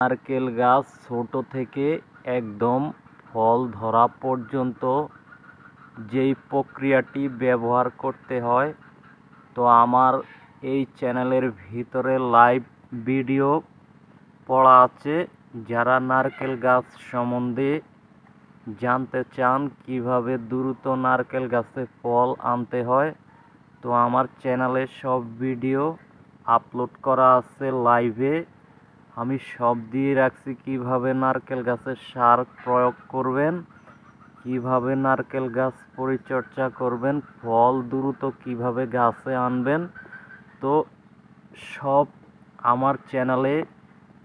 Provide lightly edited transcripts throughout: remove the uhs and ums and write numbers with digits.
নারকেল গাছ ছোট থেকে একদম ফল ধরা পর্যন্ত যেই প্রক্রিয়াটি ব্যবহার করতে হয়, তো আমার এই চ্যানেলের ভিতরে লাইভ ভিডিও পড়া আছে। যারা নারকেল গাছ সম্বন্ধে জানতে চান কিভাবে দ্রুত নারকেল গাছে ফল আনতে হয়, তো আমার চ্যানেলে সব ভিডিও আপলোড করা আছে লাইভে। আমি সব দিয়ে রাখছি কিভাবে নারকেল গাছে সার প্রয়োগ করবেন, কিভাবে নারকেল গাছ পরিচর্যা করবেন, ফল দ্রুত কিভাবে গাছে আনবেন। তো সব আমার চ্যানেলে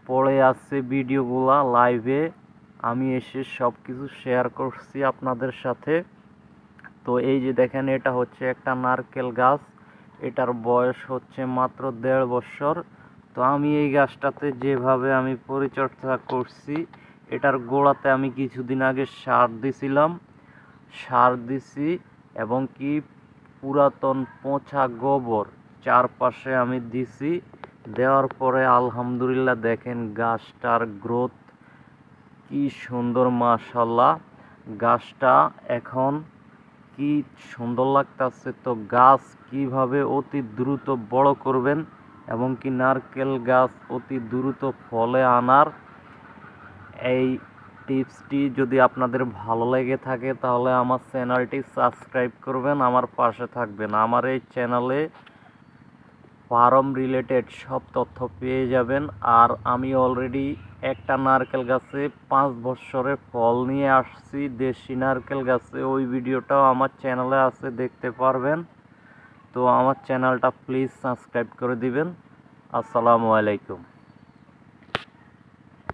পড়ে আছে ভিডিওগুলা লাইভে। আমি এসে সব কিছু শেয়ার করছি আপনাদের সাথে। তো এই যে দেখেন, এটা হচ্ছে একটা নারকেল গাছ। এটার বয়স হচ্ছে মাত্র 1.5 বছর। তো আমি এই গাছটাতে যেভাবে আমি পরিচর্যা করছি, এটার গোড়াতে আমি কিছুদিন আগে সার দিছি এবং কি পুরাতন পচা গোবর চারপাশে আমি দিছি। দেওয়ার পরে আলহামদুলিল্লাহ দেখেন গাছটার গ্রোথ কি সুন্দর, মাশাআল্লাহ। গাছটা এখন কি সুন্দর লাগতেছে। তো গাছ কিভাবে অতি দ্রুত বড় করবেন এবং কি নারকেল গাছ অতি দ্রুত ফলে আনার এই টিপসটি যদি আপনাদের ভালো লেগে থাকে, তাহলে আমার চ্যানেলটি সাবস্ক্রাইব করবেন, আমার পাশে থাকবেন। আমার এই চ্যানেলে ফার্ম রিলেটেড সব তথ্য পেয়ে যাবেন। আর আমি অলরেডি একটা নারকেল গাছে 5 বছরে ফল নিয়ে আসছি, দেশি নারকেল গাছে। ওই ভিডিওটাও আমার চ্যানেলে আছে, দেখতে পারবেন। তো আমার চ্যানেলটা প্লিজ সাবস্ক্রাইব করে দিবেন। আসসালামু আলাইকুম।